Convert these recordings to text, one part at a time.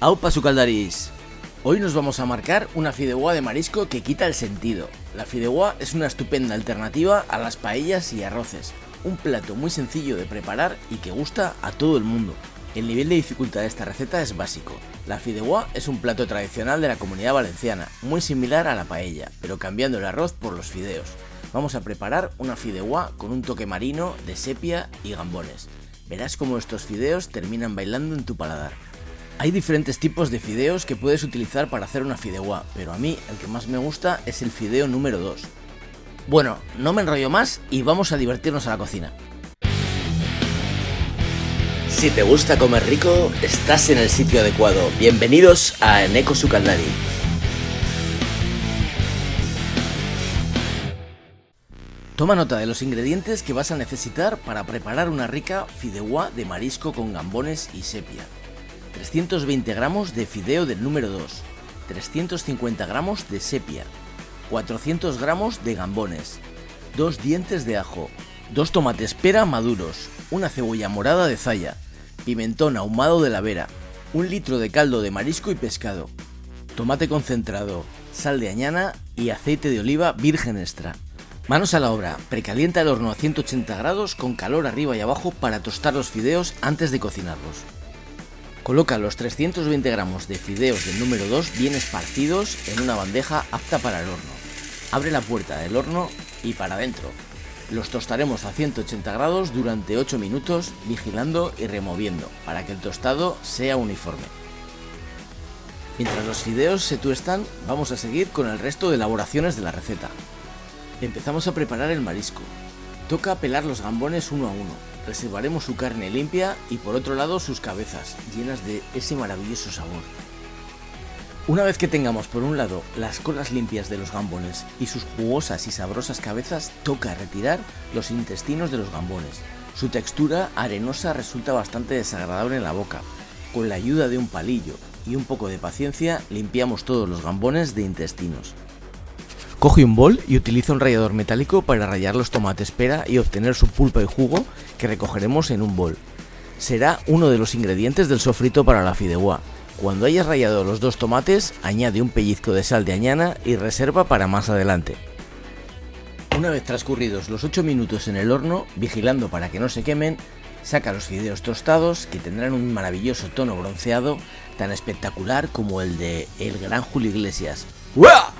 Aupa sucaldaris. Hoy nos vamos a marcar una fideuá de marisco que quita el sentido. La fideuá es una estupenda alternativa a las paellas y arroces. Un plato muy sencillo de preparar y que gusta a todo el mundo. El nivel de dificultad de esta receta es básico. La fideuá es un plato tradicional de la Comunidad Valenciana, muy similar a la paella, pero cambiando el arroz por los fideos. Vamos a preparar una fideuá con un toque marino de sepia y gambones. Verás cómo estos fideos terminan bailando en tu paladar. Hay diferentes tipos de fideos que puedes utilizar para hacer una fideuá, pero a mí el que más me gusta es el fideo número 2. Bueno, no me enrollo más y vamos a divertirnos a la cocina. Si te gusta comer rico, estás en el sitio adecuado. Bienvenidos a Eneko Sukaldari. Toma nota de los ingredientes que vas a necesitar para preparar una rica fideuá de marisco con gambones y sepia. 320 gramos de fideo del número 2, 350 gramos de sepia, 400 gramos de gambones, 2 dientes de ajo, 2 tomates pera maduros, una cebolla morada de zaya, pimentón ahumado de la Vera, 1 litro de caldo de marisco y pescado, tomate concentrado, sal de añana y aceite de oliva virgen extra. Manos a la obra, precalienta el horno a 180 grados con calor arriba y abajo para tostar los fideos antes de cocinarlos. Coloca los 320 gramos de fideos del número 2 bien esparcidos en una bandeja apta para el horno. Abre la puerta del horno y para adentro. Los tostaremos a 180 grados durante 8 minutos, vigilando y removiendo para que el tostado sea uniforme. Mientras los fideos se tuestan, vamos a seguir con el resto de elaboraciones de la receta. Empezamos a preparar el marisco. Toca pelar los gambones uno a uno. Reservaremos su carne limpia y por otro lado sus cabezas, llenas de ese maravilloso sabor. Una vez que tengamos por un lado las colas limpias de los gambones y sus jugosas y sabrosas cabezas, toca retirar los intestinos de los gambones. Su textura arenosa resulta bastante desagradable en la boca. Con la ayuda de un palillo y un poco de paciencia, limpiamos todos los gambones de intestinos. Coge un bol y utiliza un rallador metálico para rallar los tomates pera y obtener su pulpa y jugo que recogeremos en un bol. Será uno de los ingredientes del sofrito para la fideuá. Cuando hayas rallado los 2 tomates, añade un pellizco de sal de añana y reserva para más adelante. Una vez transcurridos los 8 minutos en el horno, vigilando para que no se quemen, saca los fideos tostados que tendrán un maravilloso tono bronceado tan espectacular como el de el gran Julio Iglesias. ¡Uah!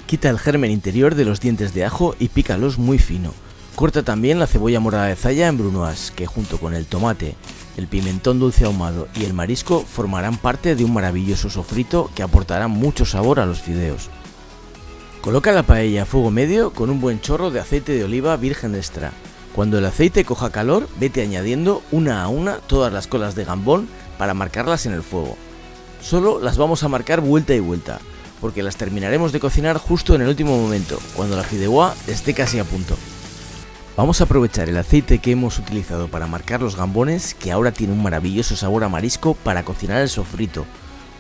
Quita el germen interior de los dientes de ajo y pícalos muy fino. Corta también la cebolla morada de zaya en brunoise, que junto con el tomate, el pimentón dulce ahumado y el marisco formarán parte de un maravilloso sofrito que aportará mucho sabor a los fideos. Coloca la paella a fuego medio con un buen chorro de aceite de oliva virgen extra. Cuando el aceite coja calor, vete añadiendo una a una todas las colas de gambón para marcarlas en el fuego. Solo las vamos a marcar vuelta y vuelta, porque las terminaremos de cocinar justo en el último momento, cuando la fideuá esté casi a punto. Vamos a aprovechar el aceite que hemos utilizado para marcar los gambones, que ahora tiene un maravilloso sabor a marisco, para cocinar el sofrito.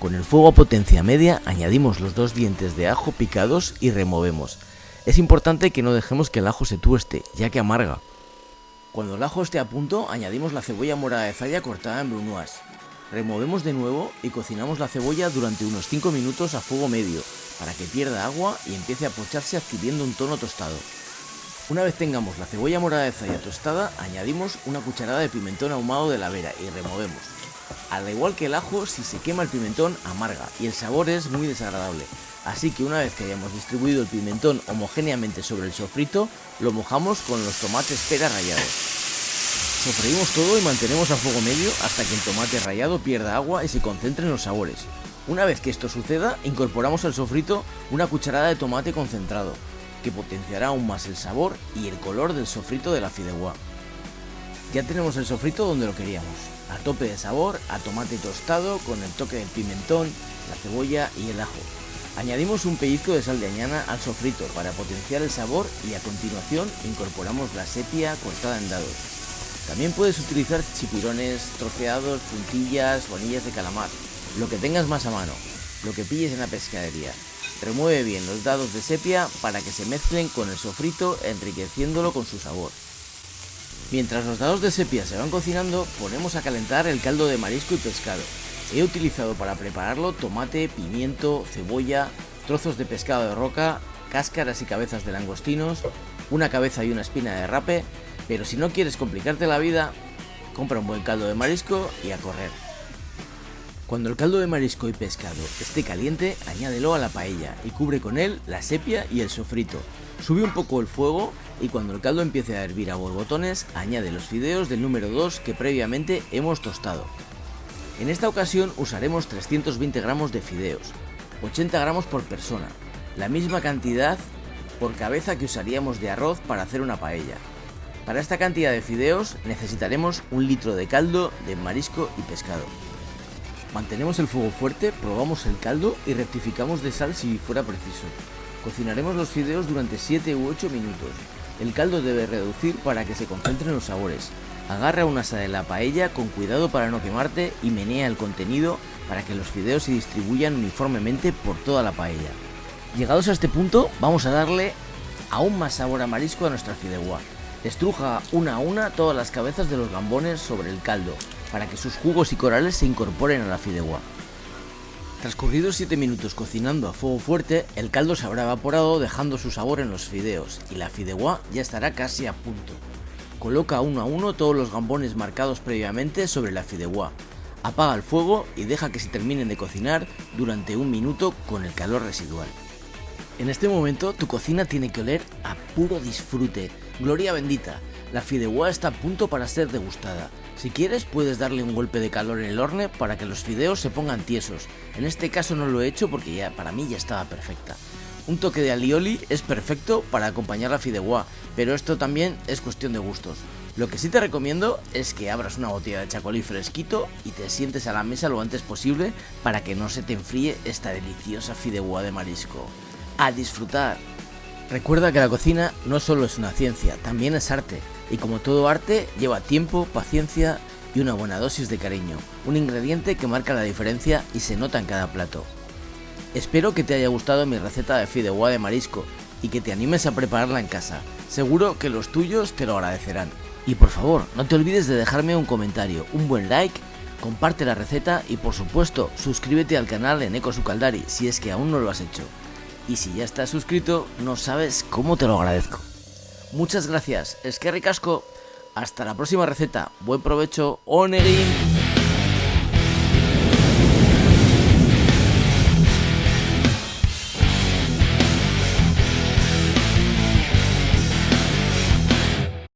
Con el fuego a potencia media añadimos los 2 dientes de ajo picados y removemos. Es importante que no dejemos que el ajo se tueste, ya que amarga. Cuando el ajo esté a punto, añadimos la cebolla morada de zaya cortada en brunoise. Removemos de nuevo y cocinamos la cebolla durante unos 5 minutos a fuego medio, para que pierda agua y empiece a pocharse adquiriendo un tono tostado. Una vez tengamos la cebolla morada de zaya tostada, añadimos una cucharada de pimentón ahumado de la Vera y removemos. Al igual que el ajo, si se quema el pimentón amarga y el sabor es muy desagradable, así que una vez que hayamos distribuido el pimentón homogéneamente sobre el sofrito, lo mojamos con los tomates pera rallados. Sofreímos todo y mantenemos a fuego medio hasta que el tomate rallado pierda agua y se concentren los sabores. Una vez que esto suceda, incorporamos al sofrito una cucharada de tomate concentrado, que potenciará aún más el sabor y el color del sofrito de la fideuá. Ya tenemos el sofrito donde lo queríamos, a tope de sabor, a tomate tostado con el toque del pimentón, la cebolla y el ajo. Añadimos un pellizco de sal de añana al sofrito para potenciar el sabor y a continuación incorporamos la sepia cortada en dados. También puedes utilizar chipirones troceados, puntillas o anillas de calamar, lo que tengas más a mano, lo que pilles en la pescadería. Remueve bien los dados de sepia para que se mezclen con el sofrito, enriqueciéndolo con su sabor. Mientras los dados de sepia se van cocinando, ponemos a calentar el caldo de marisco y pescado. He utilizado para prepararlo tomate, pimiento, cebolla, trozos de pescado de roca, cáscaras y cabezas de langostinos, una cabeza y una espina de rape, pero si no quieres complicarte la vida, compra un buen caldo de marisco y a correr. Cuando el caldo de marisco y pescado esté caliente, añádelo a la paella y cubre con él la sepia y el sofrito. Sube un poco el fuego y cuando el caldo empiece a hervir a borbotones, añade los fideos del número 2 que previamente hemos tostado. En esta ocasión usaremos 320 gramos de fideos, 80 gramos por persona, la misma cantidad por cabeza que usaríamos de arroz para hacer una paella. Para esta cantidad de fideos necesitaremos 1 litro de caldo de marisco y pescado. Mantenemos el fuego fuerte, probamos el caldo y rectificamos de sal si fuera preciso. Cocinaremos los fideos durante 7 u 8 minutos. El caldo debe reducir para que se concentren los sabores. Agarra una asa de la paella con cuidado para no quemarte y menea el contenido para que los fideos se distribuyan uniformemente por toda la paella. Llegados a este punto, vamos a darle aún más sabor a marisco a nuestra fideuá. Estruja una a una todas las cabezas de los gambones sobre el caldo para que sus jugos y corales se incorporen a la fideuá. Transcurridos 7 minutos cocinando a fuego fuerte, el caldo se habrá evaporado dejando su sabor en los fideos y la fideuá ya estará casi a punto. Coloca uno a uno todos los gambones marcados previamente sobre la fideuá. Apaga el fuego y deja que se terminen de cocinar durante 1 minuto con el calor residual. En este momento tu cocina tiene que oler a puro disfrute. Gloria bendita, la fideuá está a punto para ser degustada. Si quieres puedes darle un golpe de calor en el horno para que los fideos se pongan tiesos. En este caso no lo he hecho porque para mí ya estaba perfecta. Un toque de alioli es perfecto para acompañar la fideuá, pero esto también es cuestión de gustos. Lo que sí te recomiendo es que abras una botella de chacolí fresquito y te sientes a la mesa lo antes posible para que no se te enfríe esta deliciosa fideuá de marisco. ¡A disfrutar! Recuerda que la cocina no solo es una ciencia, también es arte, y como todo arte lleva tiempo, paciencia y una buena dosis de cariño, un ingrediente que marca la diferencia y se nota en cada plato. Espero que te haya gustado mi receta de fideuá de marisco y que te animes a prepararla en casa, seguro que los tuyos te lo agradecerán. Y por favor, no te olvides de dejarme un comentario, un buen like, comparte la receta y por supuesto suscríbete al canal en Eko Sukaldari si es que aún no lo has hecho. Y si ya estás suscrito, no sabes cómo te lo agradezco. Muchas gracias, eskerrik asko. Hasta la próxima receta. Buen provecho, onegin.